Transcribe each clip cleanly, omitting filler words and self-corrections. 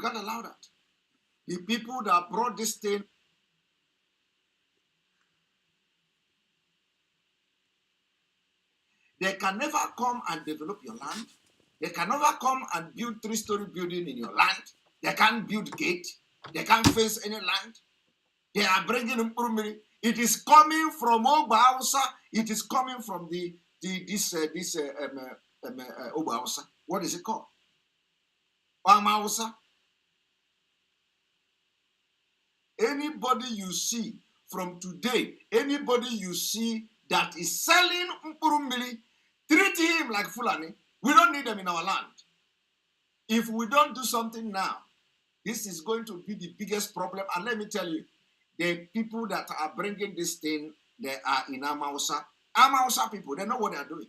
We can't allow that. The people that brought this thing, they can never come and develop your land. They can never come and build 3-story building in your land. They can't build gate. They can't face any land. They are bringing Mpurumiri. It is coming from Oba Hausa. It is coming from this Oba Hausa. What is it called? Oma Hausa. Anybody you see from today, anybody you see that is selling Mpurumiri, treat him like Fulani. We don't need them in our land. If we don't do something now, this is going to be the biggest problem. And let me tell you, the people that are bringing this thing, they are in Amausa. Amausa people, they know what they are doing.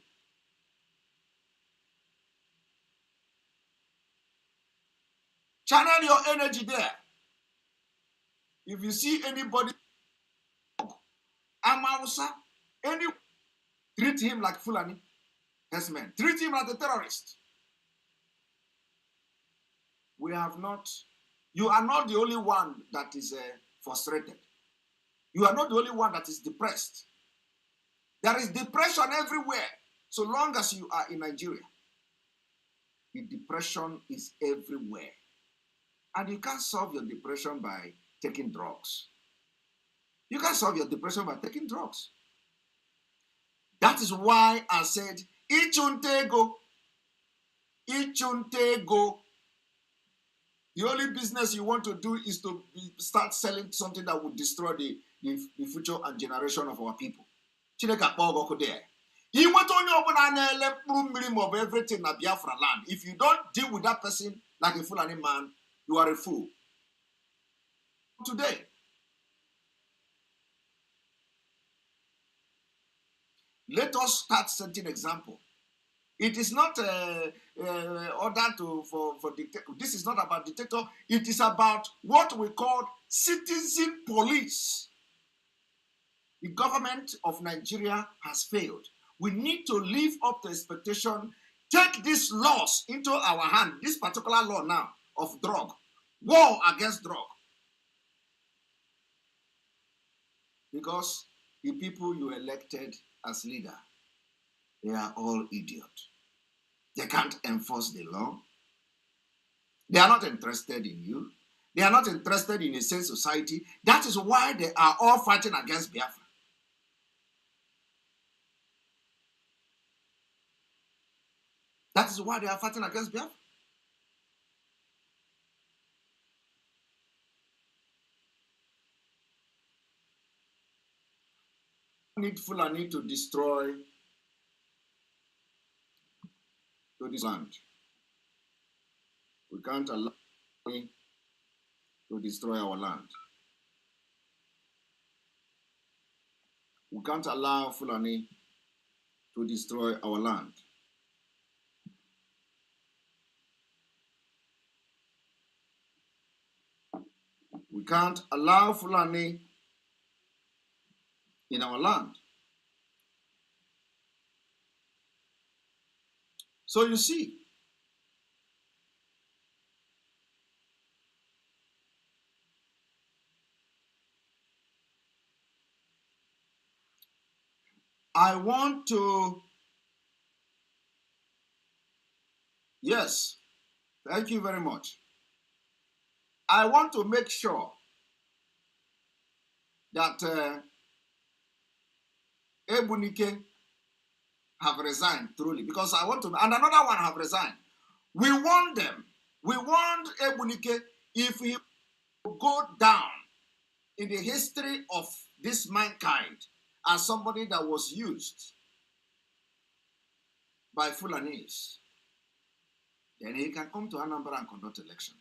Channel your energy there. If you see anybody, Amausa, treat him like Fulani. Yes, man. Treat him like a terrorist. We have not, you are not the only one that is frustrated. You are not the only one that is depressed. There is depression everywhere, so long as you are in Nigeria. The depression is everywhere. And you can't solve your depression by taking drugs. You can't solve your depression by taking drugs. That is why I said, Ichuntego. Ichuntego. The only business you want to do is to start selling something that would destroy the future and generation of our people. Chineke akpọgo there. You want to everything in Biafraland. If you don't deal with that person like a Fulani man, you are a fool. Today, let us start setting example. It is not order for dictator. This is not about dictator. It is about what we call citizen police. The government of Nigeria has failed. We need to live up to expectation. Take these laws into our hand. This particular law now of drug, war against drug, because the people you elected as leader, they are all idiots. They can't enforce the law. They are not interested in you. They are not interested in a sane society. That is why they are all fighting against Biafra. That is why they are fighting against Biafra. We need Fulani to destroy this land. We can't allow Fulani to destroy our land. We can't allow Fulani to destroy our land. We can't allow Fulani in our land. So you see, I want to, yes, thank you very much. I want to make sure that Ebunike have resigned truly, because I want to, and another one have resigned. We want them. We want Ebunike, if he go down in the history of this mankind as somebody that was used by Fulanese, then he can come to Anambra and conduct election.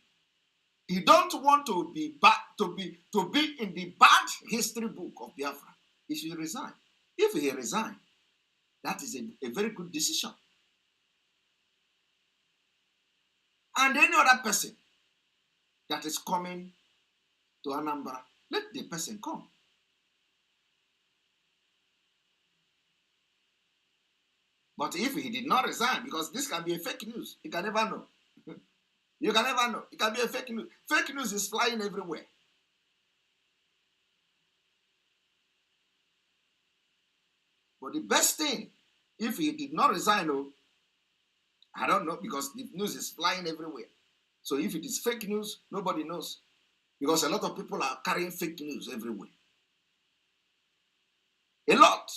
He don't want to be in the bad history book of Biafra. He should resign. If he resigns, that is a very good decision. And any other person that is coming to Anambra, let the person come. But if he did not resign, because this can be a fake news, you can never know. You can never know. It can be a fake news. Fake news is flying everywhere. But the best thing, if he did not resign, I don't know, because the news is flying everywhere. So if it is fake news, nobody knows. Because a lot of people are carrying fake news everywhere. A lot.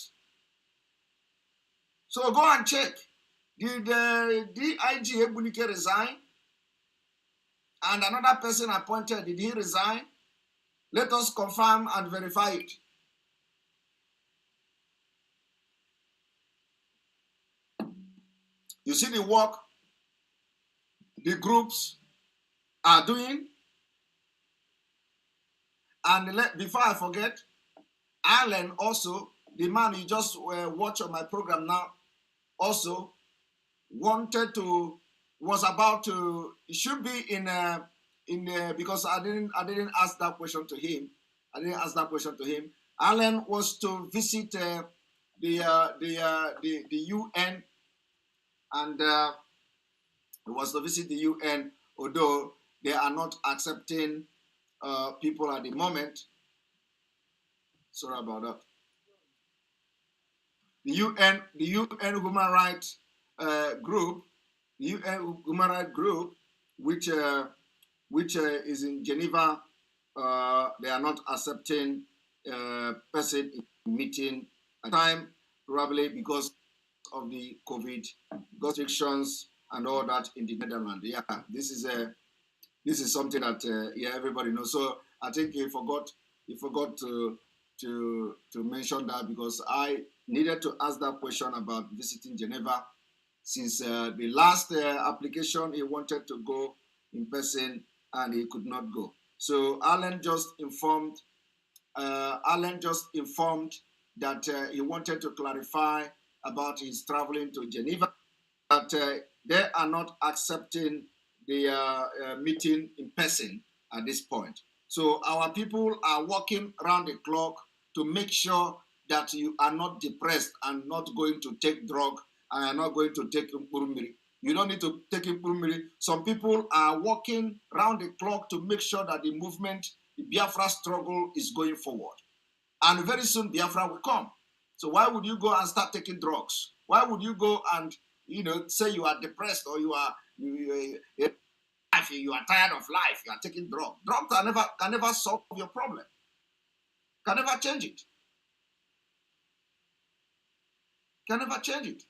So go and check. Did DIG Ebunike resign? And another person appointed, did he resign? Let us confirm and verify it. You see the work the groups are doing. And before I forget, Alan also, the man you just watch on my program now, also was about to, it should be because I didn't ask that question to him. Alan was to visit the UN, and he was to visit the UN, although they are not accepting people at the moment. Sorry about that. The UN Human Rights Group, the UN Human Rights Group, which is in Geneva, they are not accepting person meeting at time, probably because of the COVID restrictions and all that in the Netherlands. Yeah, this is something that everybody knows. So I think he forgot to mention that, because I needed to ask that question about visiting Geneva, since the last application he wanted to go in person and he could not go. So Alan just informed that he wanted to clarify about his traveling to Geneva, that they are not accepting the meeting in person at this point. So our people are working around the clock to make sure that you are not depressed and not going to take drug and are not going to take Murumiri. You don't need to take Murumiri. Some people are working around the clock to make sure that the movement, the Biafra struggle, is going forward. And very soon Biafra will come. So why would you go and start taking drugs? Why would you go and say you are depressed, or you are tired of life, you are taking drugs? Drugs can never solve your problem. Can never change it. Can never change it.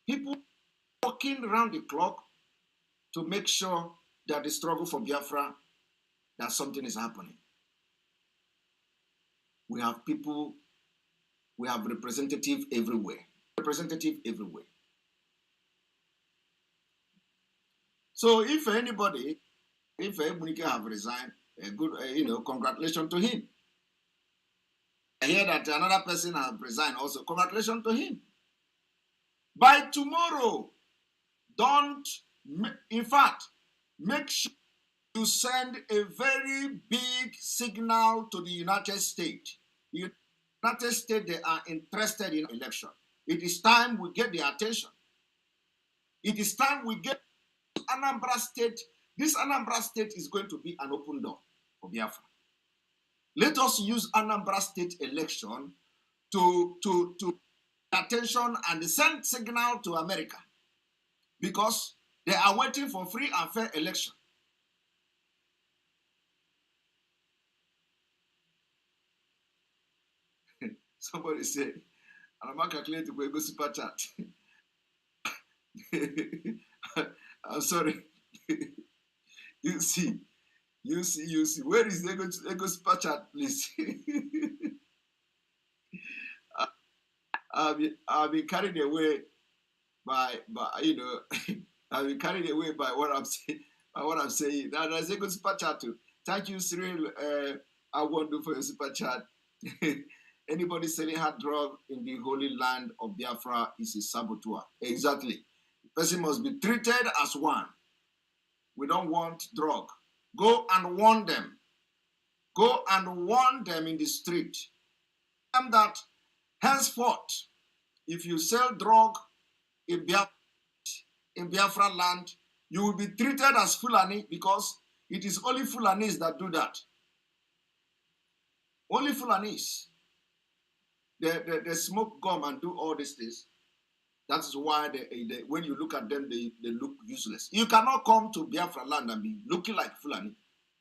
People working around the clock to make sure that the struggle for Biafra, that something is happening. We have people, we have representatives everywhere. So if Ebunike have resigned, good, congratulations to him. I hear that another person has resigned also. Congratulations to him. By tomorrow, make sure you send a very big signal to the United States. The United States, they are interested in election. It is time we get their attention. It is time we get Anambra State. This Anambra State is going to be an open door for Biafra. Let us use Anambra State election to attention and send signal to America, because they are waiting for free and fair election. Somebody said, I'm not calculating to go super chat. I'm sorry. You see. Where is the Ego super chat, please? I've been carried away by I've been carried away by what I'm saying. Now there's Ego super chat too. Thank you, Cyril. I won't do for your super chat. Anybody selling hard drug in the holy land of Biafra is a saboteur. Exactly. The person must be treated as one. We don't want drug. Go and warn them. Go and warn them in the street. Tell them that henceforth, if you sell drug in Biafra, in Biafra land, you will be treated as Fulani because it is only Fulanis that do that. Only Fulanis. They smoke gum and do all these things. That's why when you look at them, they look useless. You cannot come to Biafra land and be looking like Fulani.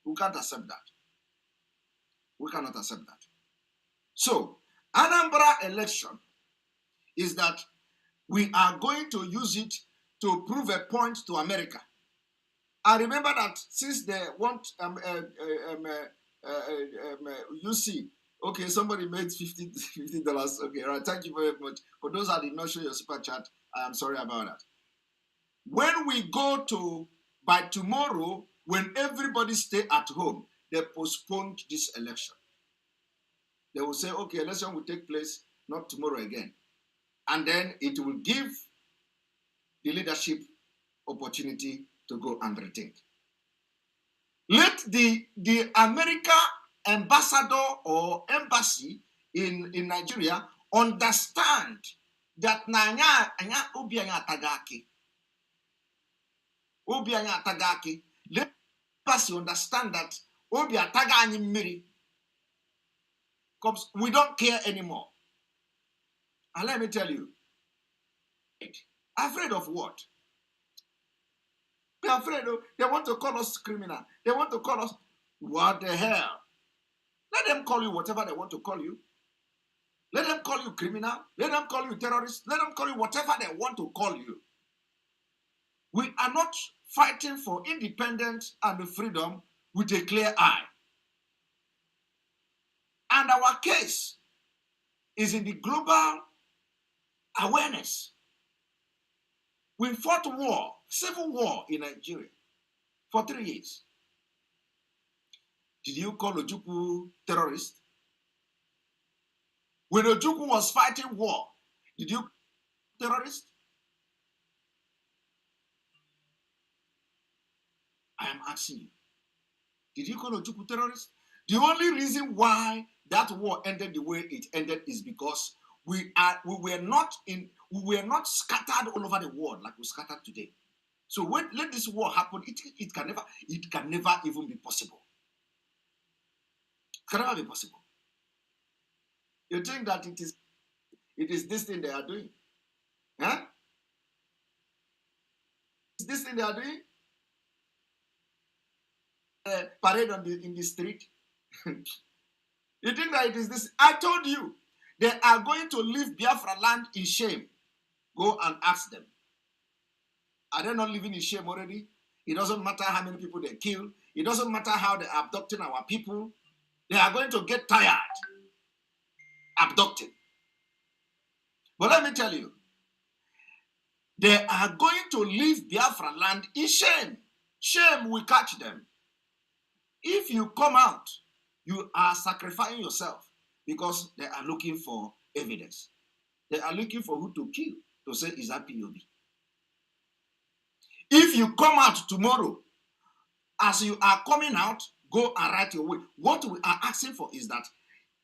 We can't accept that. We cannot accept that. So, Anambra election is that we are going to use it to prove a point to America. I remember that since they want you see, okay, somebody made $50. Okay, all right, thank you very much. For those that did not show your super chat, I am sorry about that. When we go to, by tomorrow, when everybody stay at home, they postponed this election. They will say, okay, election will take place not tomorrow again. And then it will give the leadership opportunity to go and rethink. Let the America ambassador or embassy in Nigeria understand that anya obi anya tagaki. Obi anya tagaki. Let the embassy understand that obi ataga anyi mmiri. Because we don't care anymore. And let me tell you, afraid of what? They're afraid. They want to call us criminal. They want to call us, what the hell? Let them call you whatever they want to call you. Let them call you criminal. Let them call you terrorist. Let them call you whatever they want to call you. We are not fighting for independence and freedom with a clear eye. And our case is in the global awareness. We fought war, civil war in Nigeria for 3 years. Did you call Ojukwu terrorist? When Ojukwu was fighting war, did you terrorist? I am asking you. Did you call Ojukwu terrorist? The only reason why that war ended the way it ended is because we were not scattered all over the world like we scattered today. So let this war happen, it can never even be possible. It can never be possible. You think that it is this thing they are doing? Huh? Is this thing they are doing? Parade in the street? You think that it is this? I told you, they are going to leave Biafraland in shame. Go and ask them. Are they not living in shame already? It doesn't matter how many people they kill. It doesn't matter how they're abducting our people. They are going to get tired abducting. But let me tell you, they are going to leave Biafraland in shame. Shame will catch them. If you come out, you are sacrificing yourself because they are looking for evidence. They are looking for who to kill to say, is that POB? If you come out tomorrow, as you are coming out, go and write your way. What we are asking for is that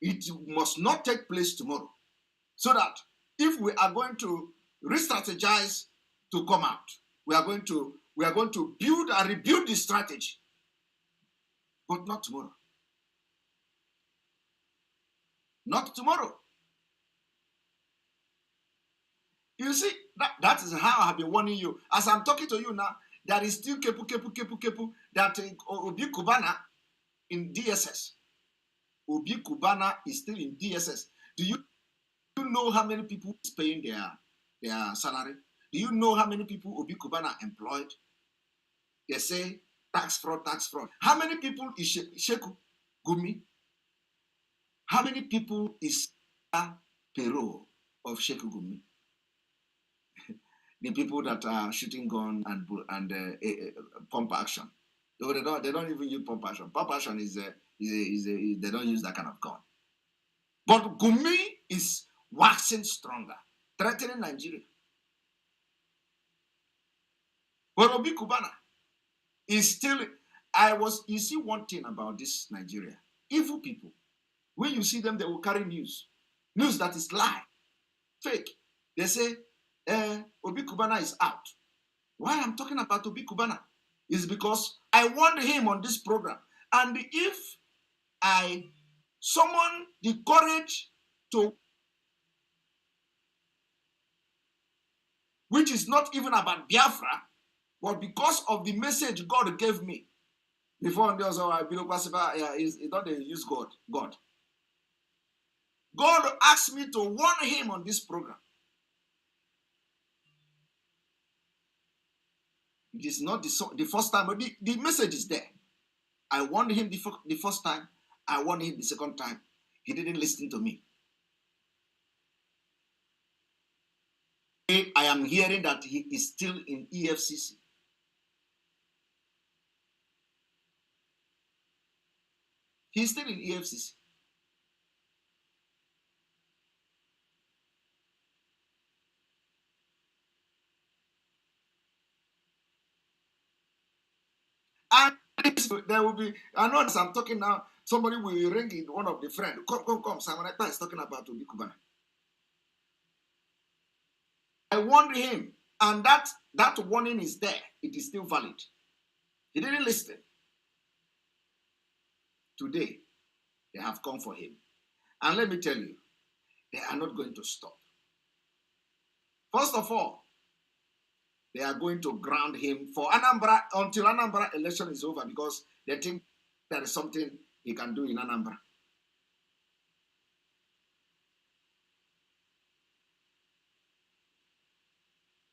it must not take place tomorrow. So that if we are going to re-strategize to come out, we are going to build and rebuild the strategy. But not tomorrow. Not tomorrow. You see, that is how I have been warning you. As I'm talking to you now, there is still kepu, that Obi Kubana in DSS. Obi Kubana is still in DSS. Do you know how many people is paying their salary? Do you know how many people Obi Kubana employed? They say tax fraud. How many people is Sheku Gumi? How many people is payroll of Sheku Gumi? The people that are shooting gun and pump action. They don't even use pump action. Pump action is they don't use that kind of gun. But Gumi is waxing stronger, threatening Nigeria. But Obi Kubana is still. You see one thing about this Nigeria, evil people. When you see them, they will carry news that is lie, fake. They say, Obi Kubana is out. Why I'm talking about Obi Kubana is because I want him on this program. And if I summon the courage to, which is not even about Biafra, but because of the message God gave me, before there was it's not they use God. God asked me to warn him on this program. It is not the first time, but the message is there. I warned him the first time. I warned him the second time. He didn't listen to me. I am hearing that he is still in EFCC. He's still in EFCC. And there will be, I know as I'm talking now, somebody will ring in one of the friends. Come. Simon Ekpa is talking about Obi Kubana. I warned him, and that warning is there. It is still valid. He didn't listen. Today, they have come for him. And let me tell you, they are not going to stop. First of all, they are going to ground him for Anambra until Anambra election is over because they think there is something he can do in Anambra.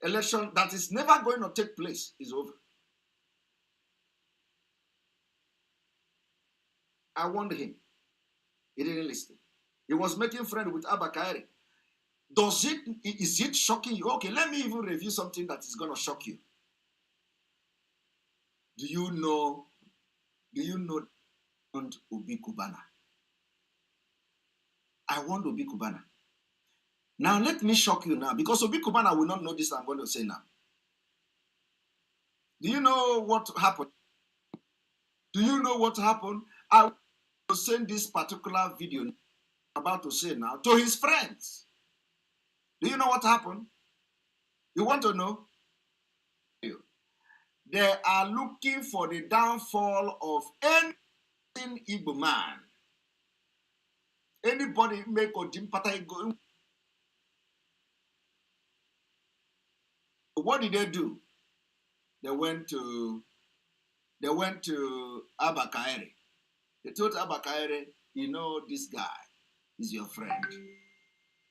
Election that is never going to take place is over. I warned him. He didn't listen. He was making friends with Abba Kairi. Is it shocking you? Okay, let me even review something that is going to shock you. Do you know Obi Kubana? I want Obi Kubana. Now let me shock you now because Obi Kubana will not know this I'm going to say now. Do you know what happened? Do you know what happened? I will send this particular video I'm about to say now to his friends. Do you know what happened? You want to know? They are looking for the downfall of any Igbo man. Anybody make a Jimpata go. What did they do? They went to Abba Kairi. They told Abba Kairi, you know this guy is your friend.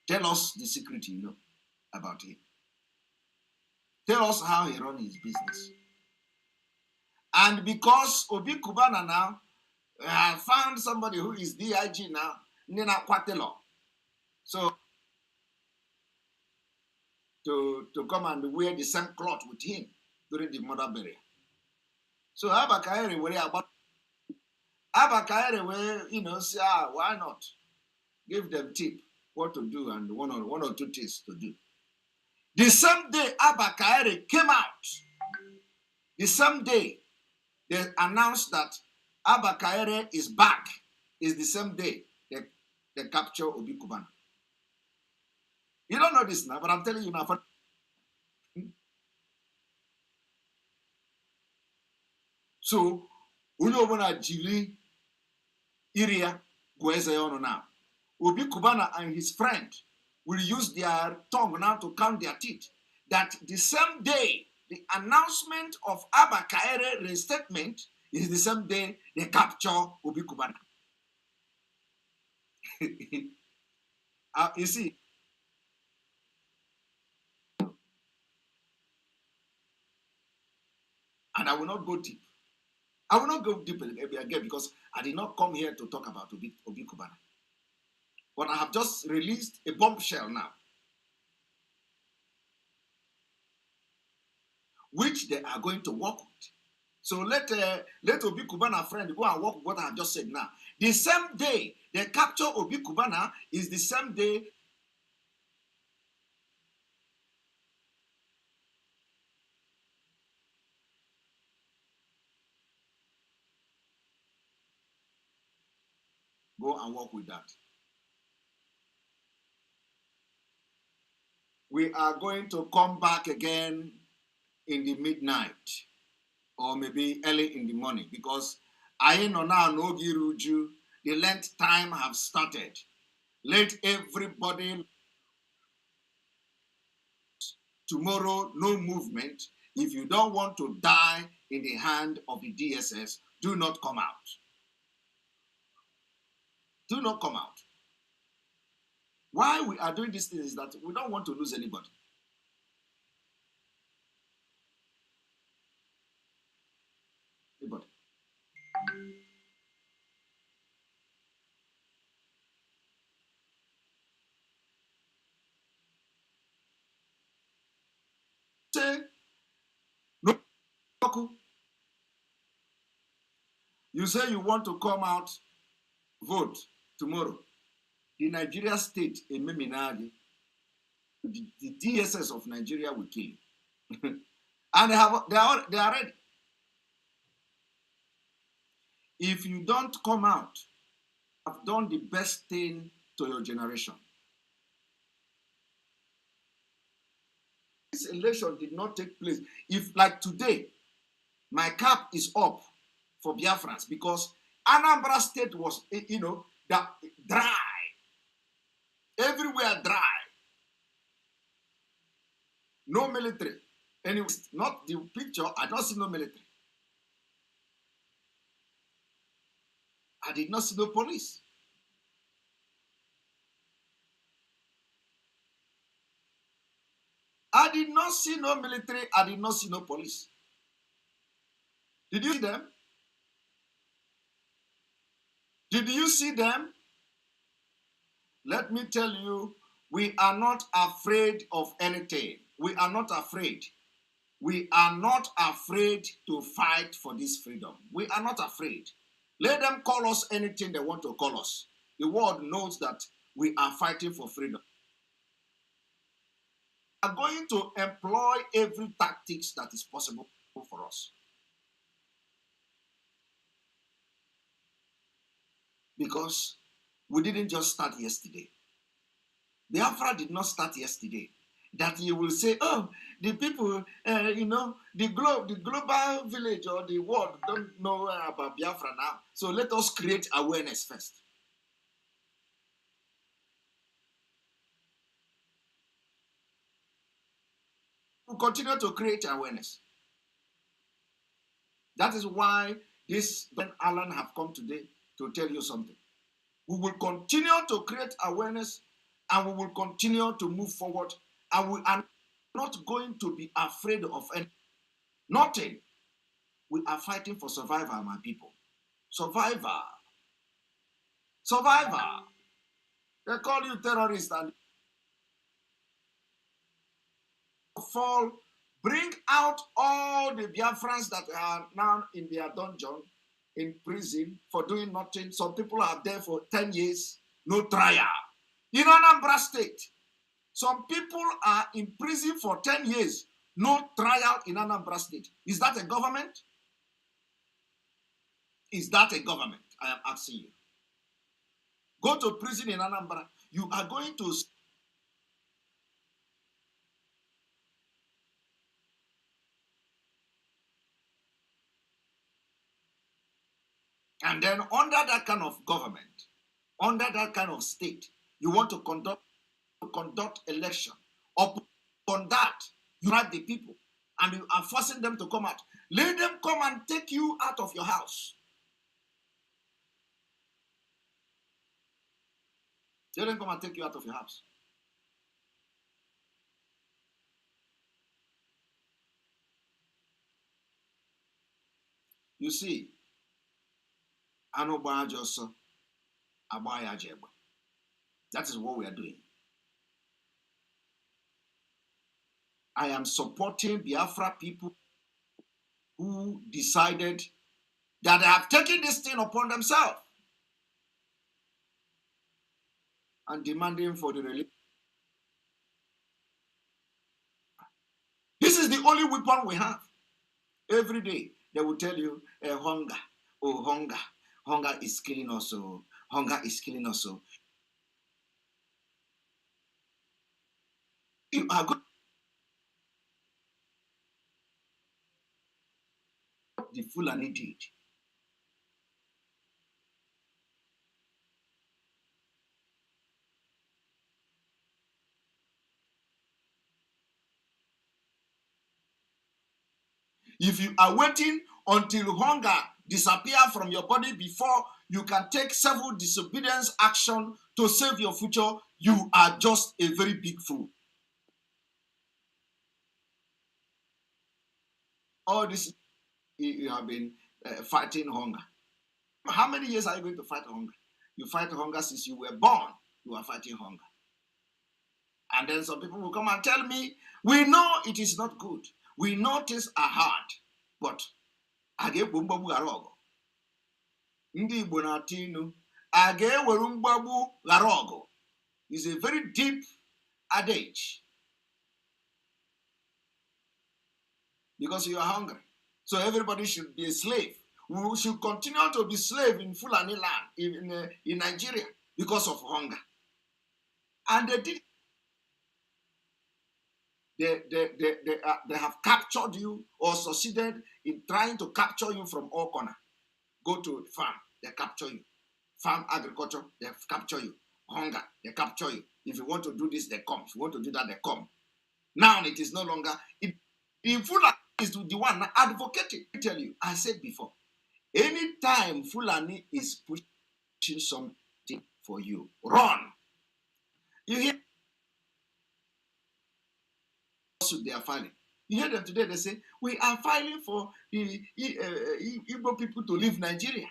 Tell us the secret you know about him. Tell us how he runs his business. And because Obi Kubana now found somebody who is DIG now, Nina Kwatelo. So to come and wear the same cloth with him during the mother burial. So Abba Kairi worry about Abba Kairi will, say, why not? Give them tip what to do and one or two things to do. The same day Abba Kairi came out, the same day they announced that Abba Kairi is back, is the same day they capture Obi Kubana. You don't know this now, but I'm telling you now. So, Unyobona Jili Iria Gwezeyono now. Obi Kubana and his friend will use their tongue now to count their teeth. That the same day the announcement of Abba Kairi restatement is the same day they capture Obi Kubana. You see, and I will not go deep. I will not go deep again because I did not come here to talk about Obi Kubana. But I have just released a bombshell now, which they are going to work with. So let Obi Kubana friend go and work with what I have just said now. The same day they capture Obi Kubana is the same day go and work with that. We are going to come back again in the midnight or maybe early in the morning, because I know now no giruju, the Lent time have started. Let everybody, tomorrow, no movement. If you don't want to die in the hand of the DSS, do not come out. Do not come out. Why we are doing this thing is that we don't want to lose anybody. Anybody. Say, no, you say you want to come out, vote tomorrow. The Nigeria state, the DSS of Nigeria will kill you. And they are ready. If you don't come out, you have done the best thing to your generation. This election did not take place. If, like today, my cap is up for Biafrans because Anambra State was, dry. Everywhere dry. No military. Anyway, not the picture. I don't see no military. I did not see no police. I did not see no military. I did not see no police. Did you see them? Did you see them? Let me tell you, we are not afraid of anything. We are not afraid. We are not afraid to fight for this freedom. We are not afraid. Let them call us anything they want to call us. The world knows that we are fighting for freedom. We are going to employ every tactics that is possible for us. Because we didn't just start yesterday. Biafra did not start yesterday. That you will say, oh, the people, the global village or the world don't know about Biafra now. So let us create awareness first. We'll continue to create awareness. That is why this Ben Allen have come today to tell you something. We will continue to create awareness and we will continue to move forward, and we are not going to be afraid of nothing. We are fighting for survival, my people. Survivor. Survivor. They call you terrorist and fall. Bring out all the Biafrans that are now in their dungeon, in prison for doing nothing. Some people are there for 10 years, no trial. In Anambra State, some people are in prison for 10 years, no trial in Anambra State. Is that a government? Is that a government? I am asking you. Go to prison in Anambra. You are going to. And then under that kind of government, under that kind of state, you want to conduct election. Upon that, you have the people and you are forcing them to come out. Let them come and take you out of your house. Let them come and take you out of your house. You see, that is what we are doing. I am supporting Biafra people who decided that they have taken this thing upon themselves and demanding for the relief. This is the only weapon we have. Every day they will tell you hunger. Oh, hunger. Hunger is killing us. Oh, hunger is killing us. Oh. You are good. what the Fulani did. If you are waiting until hunger disappear from your body before you can take civil disobedience action to save your future, you are just a very big fool. All this, you have been fighting hunger. How many years are you going to fight hunger? You fight hunger since you were born. You are fighting hunger. And then some people will come and tell me, we know it is not good. We know things are hard. But aga egbu mgbagbu ghara ọgụ. Ndị Igbo na-atụ inu, aga eweru mgbagbu ghara ọgụ is a very deep adage. Because you are hungry. So everybody should be a slave. We should continue to be slave in Fulani land, in Nigeria, because of hunger. And they did. They have captured you or succeeded in trying to capture you from all corners. Go to farm, they capture you. Farm agriculture, they capture you. Hunger, they capture you. If you want to do this, they come. If you want to do that, they come. Now it is no longer. The Fulani is the one advocating. I tell you, I said before, anytime Fulani is pushing something for you, run. You hear they are filing. You hear them today, they say, we are filing for the Igbo people to leave Nigeria.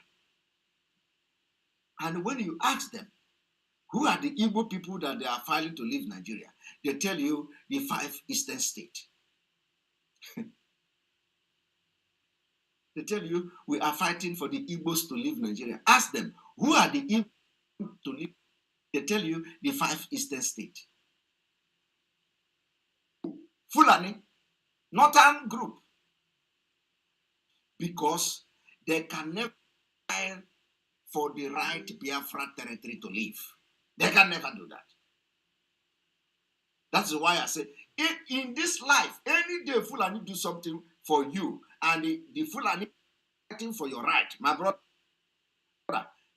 And when you ask them, who are the Igbo people that they are filing to leave Nigeria, they tell you the 5 eastern states. They tell you, we are fighting for the Igbos to leave Nigeria. Ask them, who are the Igbos to leave? They tell you the 5 eastern states. Fulani, northern group, because they can never fight for the right Biafra territory to leave. They can never do that. That's why I say, in this life, any day Fulani do something for you, and the Fulani fighting for your right, my brother,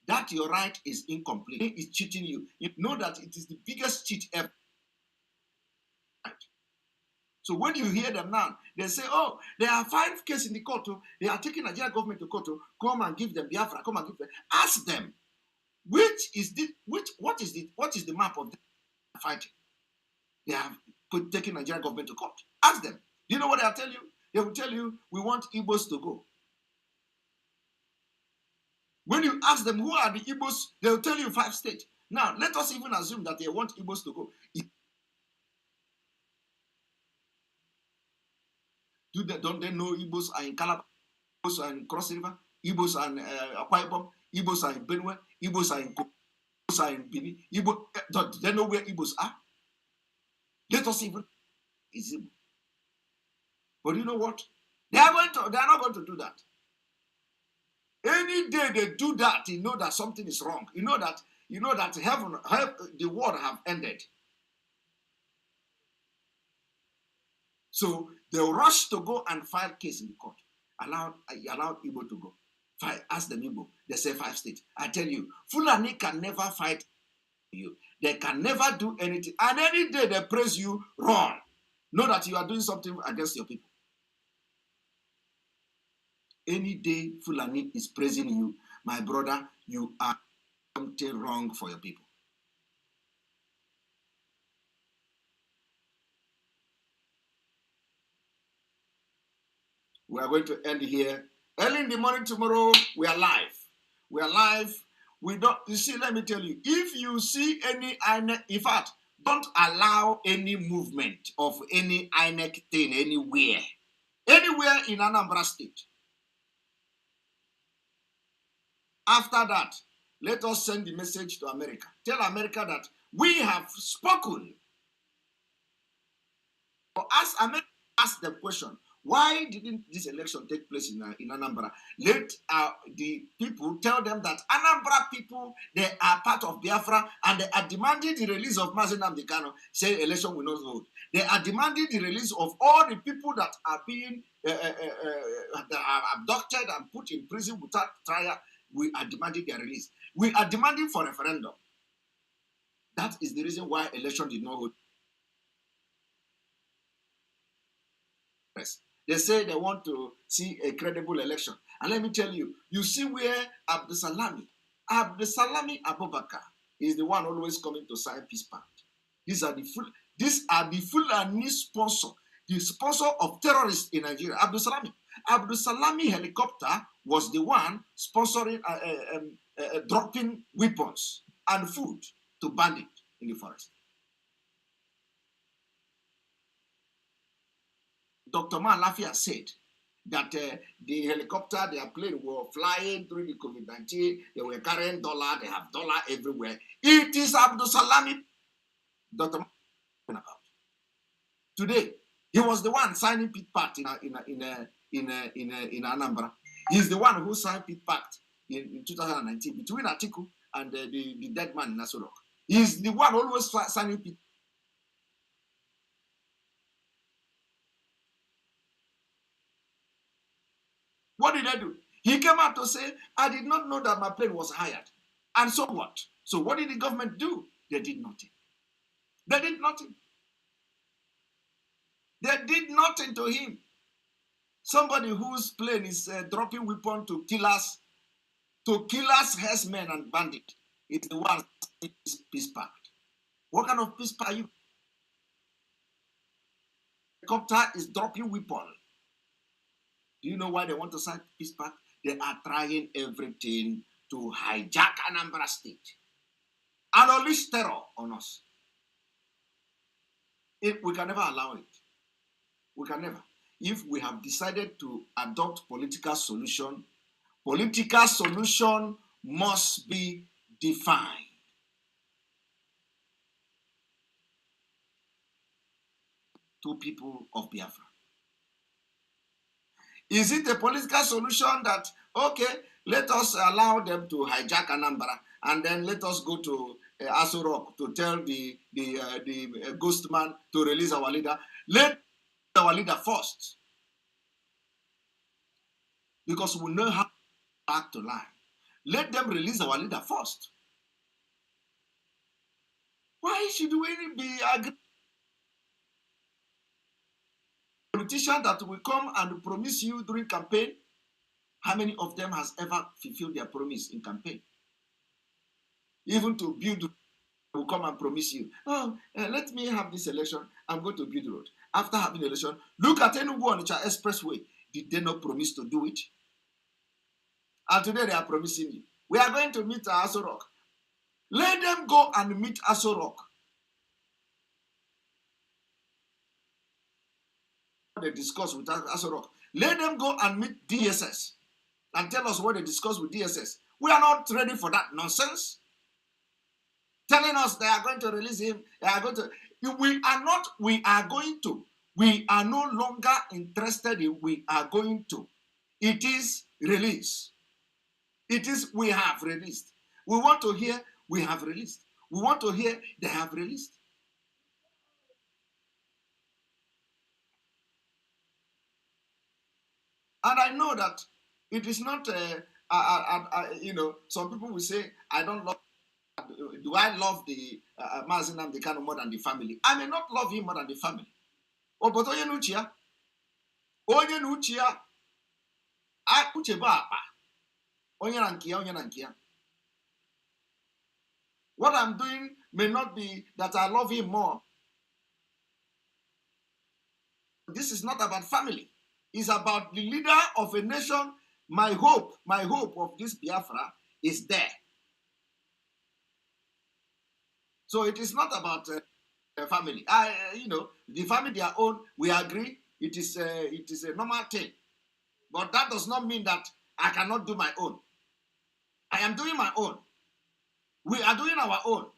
that your right is incomplete. It is cheating you. You know that it is the biggest cheat ever. So when you hear them now, they say, oh, there are 5 cases in the court. They are taking Nigerian government to court. Come and give them Biafra. Come and give them. Ask them, what is the map of the fighting? They have taken Nigerian government to court. Ask them. Do you know what they'll tell you? They will tell you, we want Igbos to go. When you ask them, who are the Igbos, they'll tell you 5 states. Now, let us even assume that they want Igbos to go. Don't they know Igbos are in Calabar, Igbos are in Cross River, Igbos are in Akwa Ibom, Igbos are in Benue, Igbos are in Igbos are in Benin. Don't they know where Igbos are? Let us even is Igbo. But you know what? They are not going to do that. Any day they do that, you know that something is wrong. You know that the world have ended. So they'll rush to go and file case in the court. Allow Igbo to go. Ask them Igbo. They say 5 states. I tell you, Fulani can never fight you. They can never do anything. And any day they praise you, run. Know that you are doing something against your people. Any day Fulani is praising you, my brother, you are something wrong for your people. We are going to end here. Early in the morning tomorrow, we are live. We are live. We don't, you see, let me tell you, if you see any INEC, in fact, don't allow any movement of any INEC thing anywhere in Anambra State. After that, let us send the message to America. Tell America that we have spoken. Ask America, ask the question, Why didn't this election take place in Anambra? Let the people tell them that Anambra people, they are part of Biafra and they are demanding the release of Mazi Nnamdi Kanu, say election will not hold. They are demanding the release of all the people that are being that are abducted and put in prison without trial. We are demanding their release. We are demanding for referendum. That is the reason why election did not hold. They say they want to see a credible election. And let me tell you, you see where Abdusalami Abubakar is the one always coming to sign peace pact. These are the Fulani sponsor, the sponsor of terrorists in Nigeria. Abdusalami helicopter was the one sponsoring, dropping weapons and food to bandits in the forest. Dr. Malafia said that the helicopter, their plane were flying during the COVID-19. They were carrying dollar. They have dollar everywhere. It is Abdusalami. Dr. about. Today, he was the one signing peace pact in Anambra. He's the one who signed peace pact in 2019 between Atiku and the dead man in Nasorok. He's the one always signing peace. What did I do? He came out to say, I did not know that my plane was hired. And so what? So what did the government do? They did nothing. They did nothing. They did nothing to him. Somebody whose plane is dropping weapons to kill us, herdsmen and bandits, is the one peace pact. What kind of peace pact are you? The helicopter is dropping weapons. Do you know why they want to sign peace pact? They are trying everything to hijack Anambra State and unleash terror on us. We can never allow it. We can never. If we have decided to adopt political solution must be defined. To people of Biafra. Is it a political solution that, okay, let us allow them to hijack Anambra and then let us go to Aso Rock to tell the ghost man to release our leader? Let our leader first. Because we know how to back to line. Let them release our leader first. Why should we be agree? Politicians that will come and promise you during campaign, how many of them has ever fulfilled their promise in campaign? Even to build, will come and promise you, let me have this election, I'm going to build the road. After having the election, look at Enugu Onitsha Expressway. Did they not promise to do it? And today they are promising you, we are going to meet Aso Rock. Let them go and meet Aso Rock. They discuss with Aso Rock. Let them go and meet DSS and tell us what they discuss with DSS. We are not ready for that nonsense. Telling us they are going to release him. They are going to. We are not. We are going to. We are no longer interested in. We are going to. It is release. It is we have released. We want to hear we have released. We want to hear they have released. And I know that it is not, some people will say, I don't love, do I love the Mazi Nnamdi Kanu more than the family? I may not love him more than the family. Oh, but onye n'uche ya, uche bụ akpa, onye na nke ya. What I'm doing may not be that I love him more. This is not about family. It's about the leader of a nation. My hope of this Biafra is there. So it is not about family. The family their own. We agree. It is a normal thing, but that does not mean that I cannot do my own. I am doing my own. We are doing our own.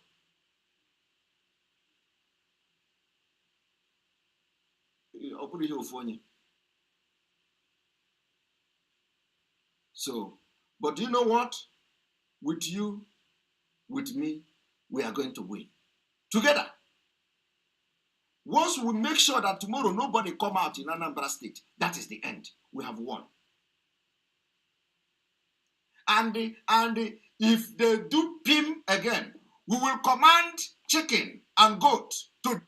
So, but do you know what? With you, with me, we are going to win. Together. Once we make sure that tomorrow nobody come out in Anambra State, that is the end. We have won. And if they do PIM again, we will command chicken and goat to.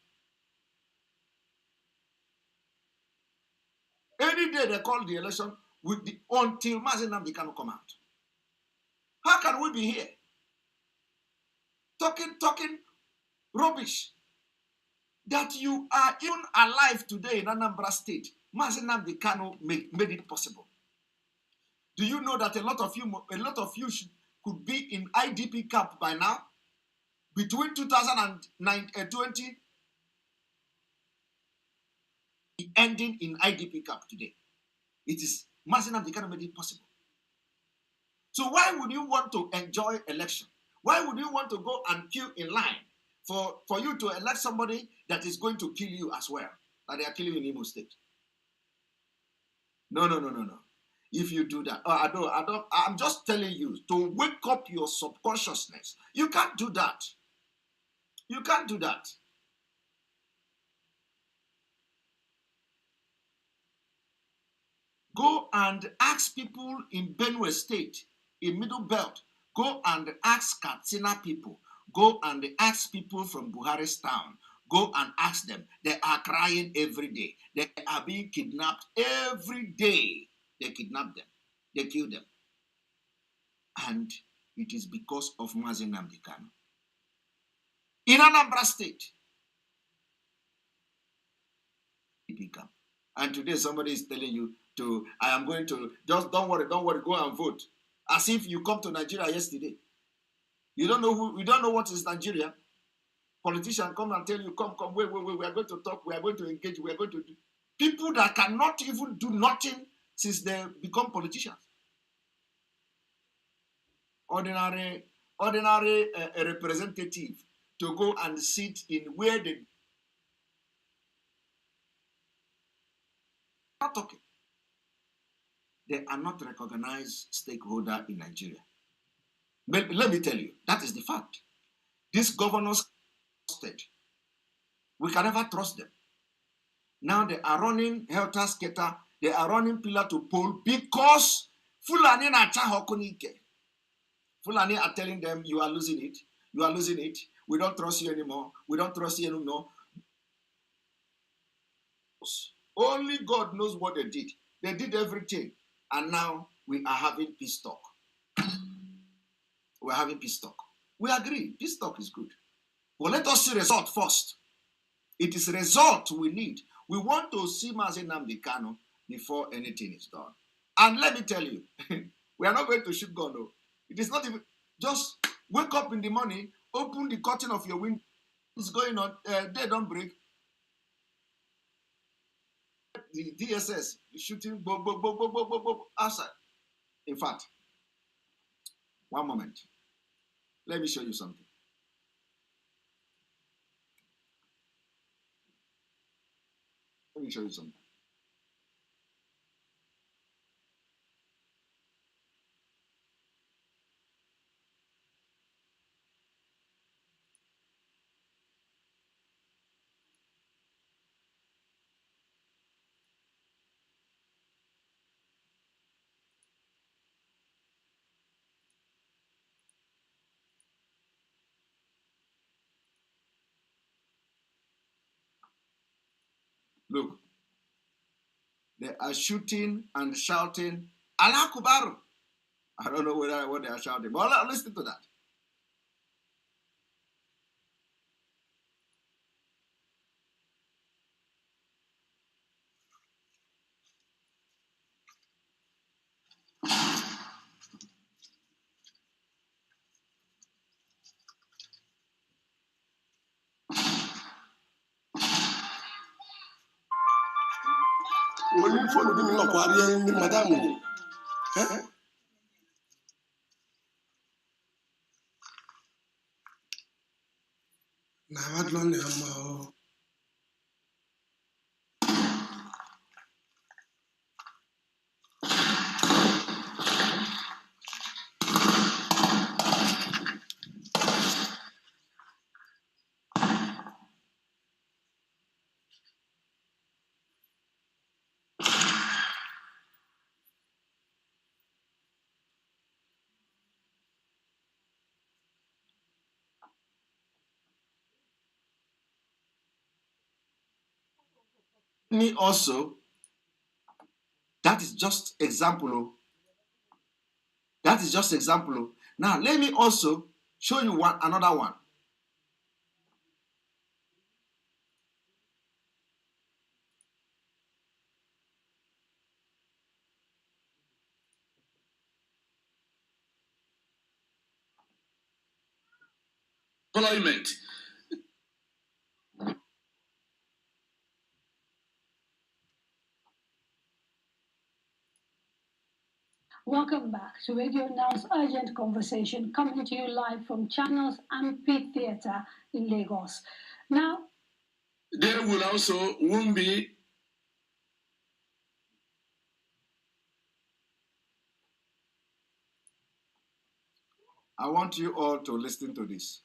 Any day they call the election until Mazi Nnamdi cannot come out. How can we be here talking rubbish that you are even alive today in Anambra State? Mazi Nnamdi Kanu made it possible. Do you know that a lot of you could be in IDP camp by now? Between 2009 and 20, ending in IDP camp today. It is Mazi Nnamdi Kanu made it possible. So why would you want to enjoy election? Why would you want to go and queue in line for you to elect somebody that is going to kill you as well, that they are killing in Imo State? No. If you do that, I'm just telling you to wake up your subconsciousness. You can't do that. You can't do that. Go and ask people in Benue State, in Middle Belt. Go and ask Katsina people. Go and ask people from Buhari's town. Go and ask them. They are crying every day. They are being kidnapped every day. They kidnap them. They kill them. And it is because of Mazi Nnamdi Kanu. In Anambra State. And today somebody is telling you I am going to, just don't worry, go and vote. As if you come to Nigeria yesterday. You don't know what is Nigeria. Politicians come and tell you, come, wait, we are going to talk, we are going to engage, we are going to do. People that cannot even do nothing since they become politicians. Ordinary representative to go and sit in where they are not talking. They are not recognized stakeholder in Nigeria. But let me tell you, that is the fact. These governors, we can never trust them. Now they are running helter-skelter. They are running pillar to pole because Fulani na chahokunike. Fulani are telling them, you are losing it. You are losing it. We don't trust you anymore. We don't trust you anymore. Only God knows what they did. They did everything. And now we are having peace talk. We are having peace talk. We agree. Peace talk is good. But let us see result first. It is result we need. We want to see Mazi Nnamdi Kanu before anything is done. And let me tell you, we are not going to shoot gun. No. It is not even, just wake up in the morning, open the curtain of your window. It's going on, they don't break. The DSS is shooting outside. In fact, one moment. Let me show you something. Let me show you something. Look, they are shooting and shouting, Allah Akbar. I don't know what they are shouting, but listen to that. Me also, that is just example. That is just example. Now, let me also show you another one. Employment. Welcome back to Radio Now's Urgent Conversation, coming to you live from Channels Amphitheatre in Lagos. Now, there will also won't be. I want you all to listen to this.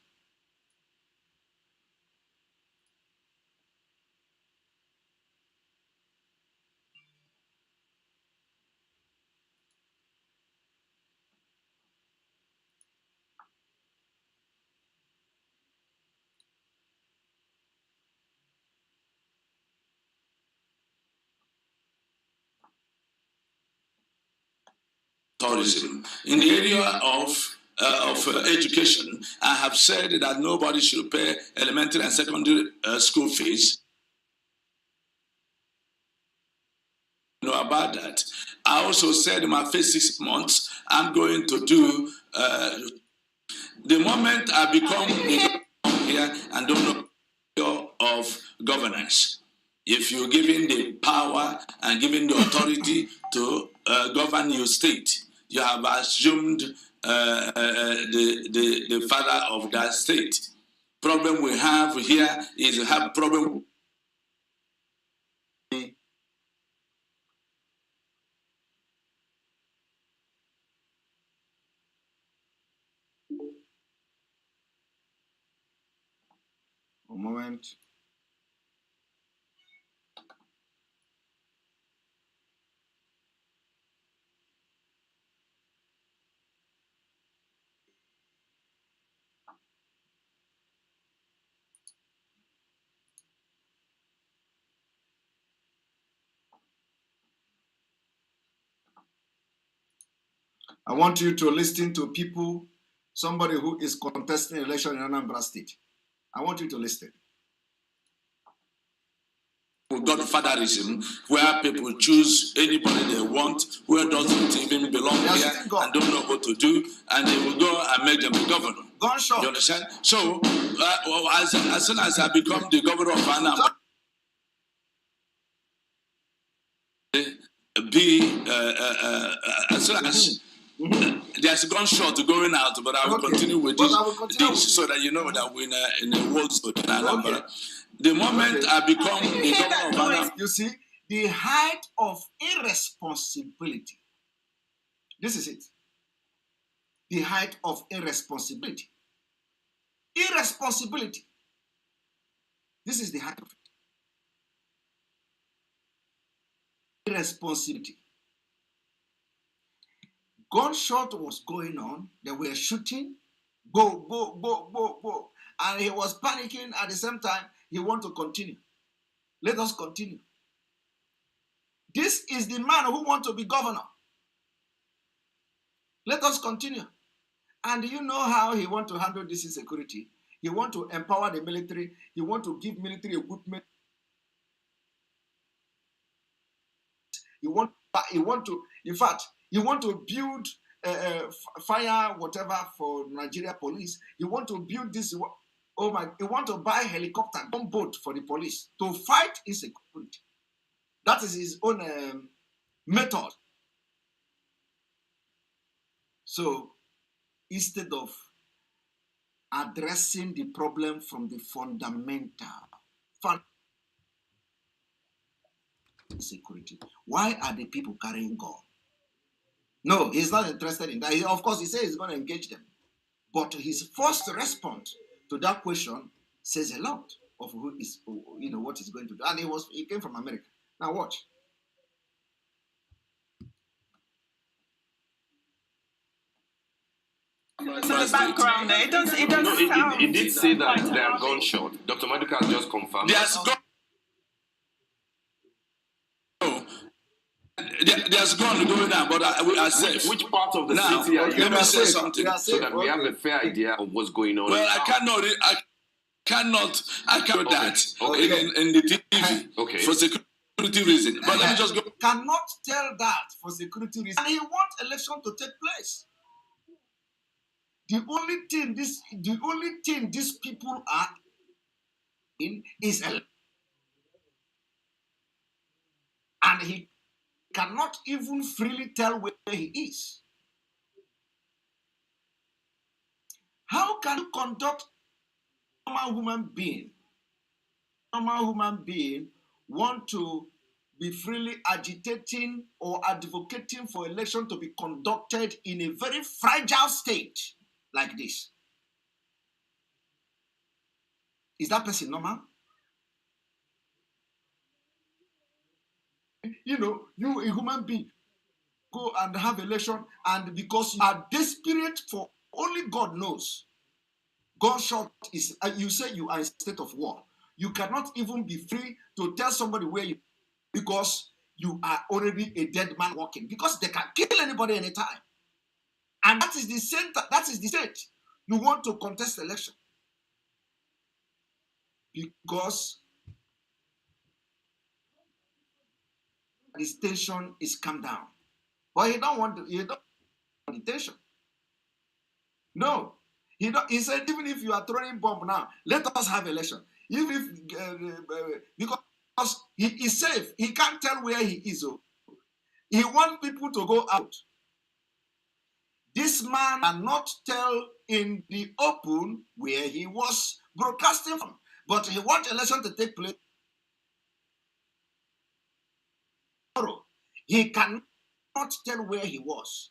Tourism. In the area of education, I have said that nobody should pay elementary and secondary school fees. You know about that. I also said in my first 6 months, I'm going to do. The moment I become here and don't know of governance, if you're given the power and given the authority to govern your state, you have assumed the father of that state. Problem we have here is we have problem. A moment. I want you to listen to people, somebody who is contesting election in Anambra State. I want you to listen. Godfatherism, where people choose anybody they want, who doesn't even belong here and don't know what to do, and they will go and make them the governor. Gunshot. You understand? So, as soon as I become the governor of Anambra, as soon as there's a gunshot going out, but I will continue with this so that you know that we're in a war zone in Anambra. The moment I become the governor of Anambra, you see, the height of irresponsibility. This is it. The height of irresponsibility. Irresponsibility. This is the height of it. Irresponsibility. Gunshot was going on. They were shooting. Go, go, go, go, go. And he was panicking at the same time. He wanted to continue. Let us continue. This is the man who wants to be governor. Let us continue. And you know how he wants to handle this insecurity. He wants to empower the military. He wants to give military equipment. He want to, in fact, he want to build fire whatever for Nigeria police. He want to build this. Oh my! He want to buy helicopter, gunboat for the police to fight insecurity. That is his own method. So instead of addressing the problem from the fundamental security, why are the people carrying gun? No, he's not interested in that. Of course, he says he's going to engage them. But his first response to that question says a lot of who is, what he's going to do. And he came from America. Now watch. The background there. It doesn't sound. It did say that they are gunshot. Dr. Maduka has just confirmed. Yes, There's gun going on, but we are safe. Which part of the city are you? Let me say something so that we have a fair idea of what's going on. Well, I cannot that in the TV for security reasons. But let me just go. Cannot tell that for security reasons. And he wants election to take place. The only thing these people are in is election. And he cannot even freely tell where he is. How can you conduct a normal human being? Normal human being want to be freely agitating or advocating for election to be conducted in a very fragile state like this. Is that person normal? You know, you a human being go and have election, and because you are desperate for only God knows. Gunshot is, you say you are in a state of war. You cannot even be free to tell somebody where you, because you are already a dead man walking, because they can kill anybody anytime. And that is the center, that is the state. You want to contest election because the tension is come down. But he don't want the tension. No. He said, even if you are throwing bomb now, let us have election. Even if, because he is safe. He can't tell where he is. He wants people to go out. This man cannot tell in the open where he was broadcasting from. But he wants election to take place. He cannot tell where he was.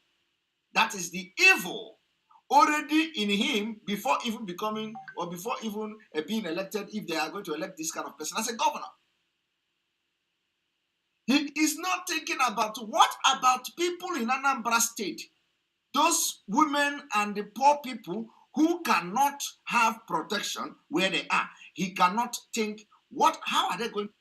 That is the evil already in him before even becoming or before even being elected, if they are going to elect this kind of person as a governor. He is not thinking about what about people in Anambra State, those women and the poor people who cannot have protection where they are. He cannot think, how are they going to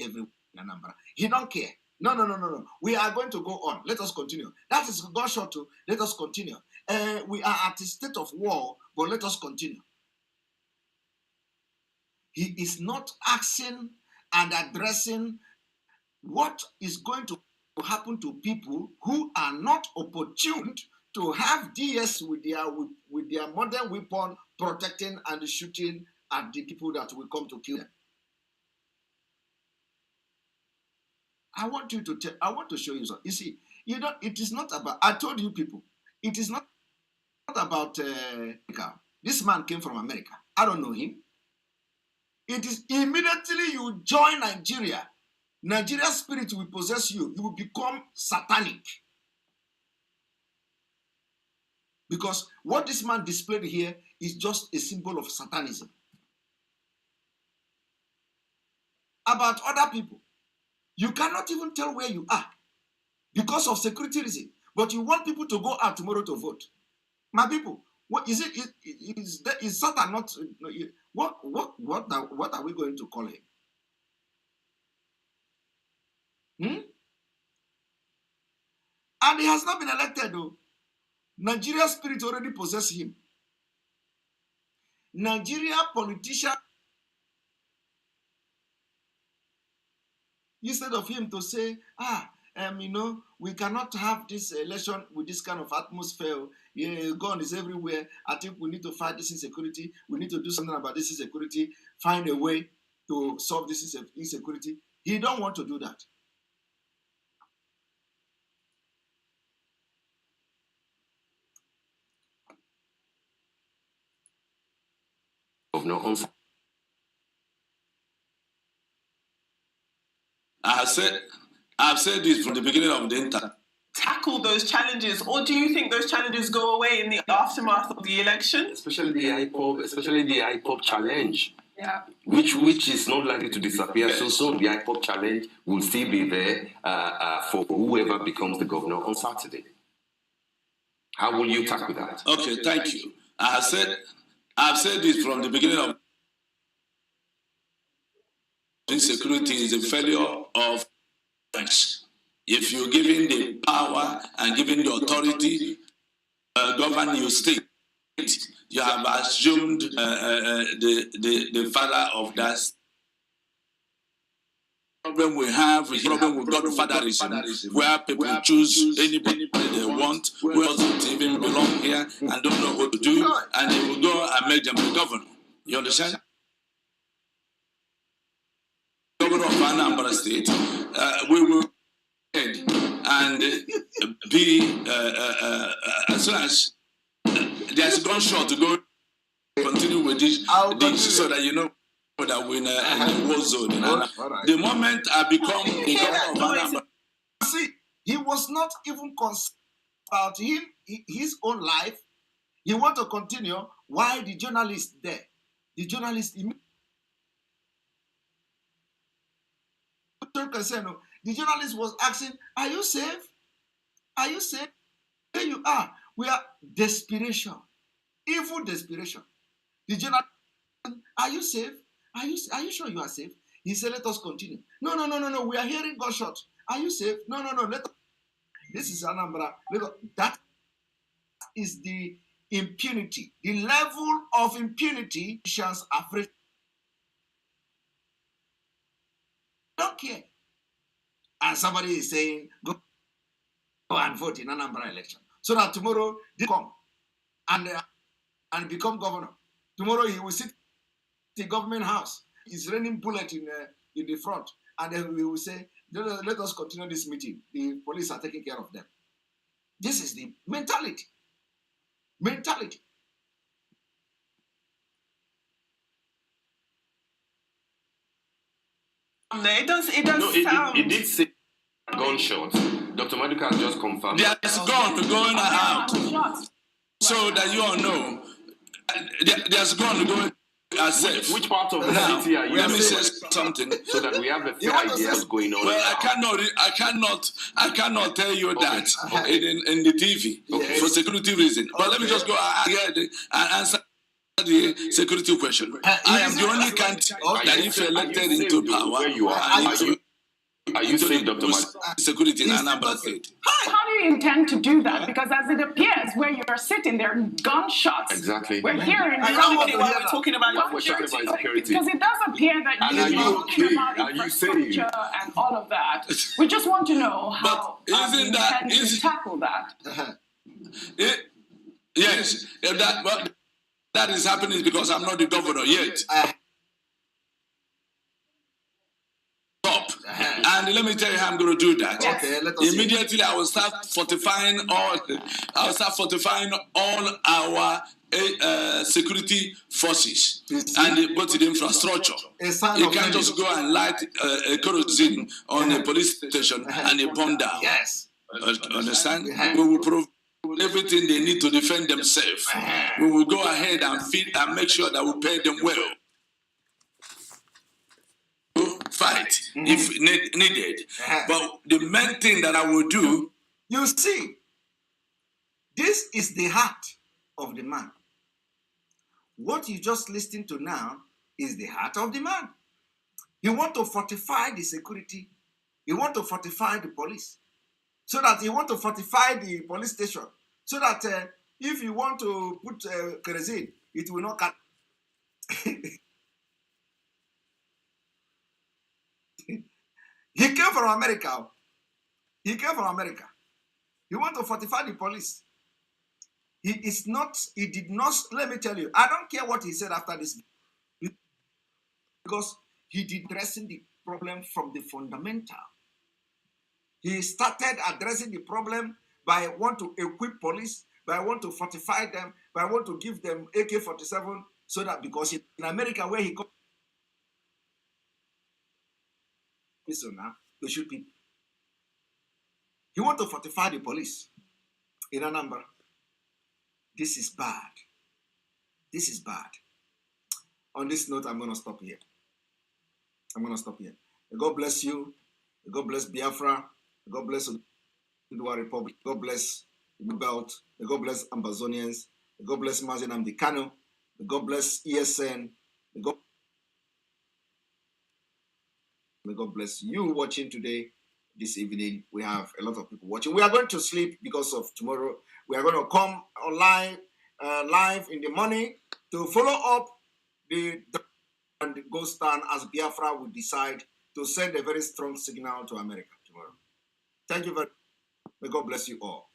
everyone in Anambra? He don't care. No. We are going to go on. Let us continue. That is gunshot too. Let us continue. We are at a state of war, but let us continue. He is not asking and addressing what is going to happen to people who are not opportuned to have DS with their modern weapon protecting and shooting at the people that will come to kill them. I want to show you something. You see, it is not about, I told you people, it is not about America. This man came from America. I don't know him. It is immediately you join Nigeria, Nigeria's spirit will possess you. You will become satanic. Because what this man displayed here is just a symbol of satanism. About other people, you cannot even tell where you are because of security reasons. But you want people to go out tomorrow to vote. My people, what is it? Is Satan not? What are we going to call him? And he has not been elected, though. Nigeria's spirit already possesses him. Nigeria politician, instead of him to say, we cannot have this election with this kind of atmosphere. Gun is everywhere. I think we need to fight this insecurity. We need to do something about this insecurity. Find a way to solve this insecurity. He don't want to do that. I've said this from the beginning of the internet. Tackle those challenges, or do you think those challenges go away in the aftermath of the election? Especially the Ipob challenge. Yeah. Which is not likely to disappear so soon. The Ipob challenge will still be there for whoever becomes the governor on Saturday. How will you tackle that? Okay, thank you. I've said this from the beginning of insecurity is a failure of friends. If you're given the power and given the authority govern your state, you have assumed the father of that. Problem we have is problem with Godfatherism, where people choose anybody they want, who doesn't even belong here and don't know what to do, and they will go and make them the governor. You understand? Governor of Anambra State, we will head and be as soon as there's a gunshot to go continue with this so that you know that we're in a war zone. The moment I become the governor of Anambra, see, he was not even concerned about his own life. He want to continue. Why the journalist there? The journalist was asking, "Are you safe? Are you safe?" There you are. We are desperation, evil desperation. The journalist, "Are you safe? Are you sure you are safe?" He said, "Let us continue." No. We are hearing gunshots. Are you safe? No. This is Anambra. That is the impunity. The level of impunity is afraid. Don't care. And somebody is saying, go and vote in Anambra election, so that tomorrow they come and become governor. Tomorrow he will sit in the government house. He's raining bullet in the front, and then we will say, let us continue this meeting. The police are taking care of them. This is the mentality. It does sound. It did say gunshots. Dr. Maduka has just confirmed. There's going out. So that you all know, there's gun going safe. Which part of the city are you? Let me say something so that we have a fair idea what's going on. Well, I cannot tell you that in the TV for security reasons. But let me just go ahead and answer the security question. I am the only candidate that if elected into power, are you saying, Dr. Security in Anambra State? How do you intend to do that? Because as it appears, where you're sitting, there are gunshots. Exactly. We're hearing we're talking about security. Because it does appear that you're talking about infrastructure and all of that. We just want to know how you intend to tackle that. Yes, that is happening because I'm not the governor yet. And let me tell you how I'm going to do that. Okay, immediately, I will start fortifying all our security forces and both the infrastructure. You can't just go and light a kerosene on a police station and it burn down. Yes. Understand? We will provide everything they need to defend themselves. We will go ahead and feed and make sure that we pay them well. Fight if needed. But the main thing that I will do, you see, this is the heart of the man. What you just listened to now is the heart of the man. You want to fortify the security. You want to fortify the police. So that you want to fortify the police station. So that if you want to put kerosene, it will not cut. He came from America. He want to fortify the police. He did not, let me tell you, I don't care what he said after this. Because he did addressing the problem from the fundamental. He started addressing the problem by want to equip police, by want to fortify them, by want to give them AK-47, so that because in America where he comes, so now they shoot people. You want to fortify the police in Anambra. This is bad. On this note, I'm going to stop here. God bless you. God bless Biafra. God bless the Republic. God bless the Belt. God bless Ambazonians. God bless Mazi Nnamdi Kanu. God bless ESN. God May God bless you watching today. This evening, we have a lot of people watching. We are going to sleep because of tomorrow. We are going to come online, live in the morning to follow up the ghost stand as Biafra will decide to send a very strong signal to America tomorrow. Thank you very much. May God bless you all.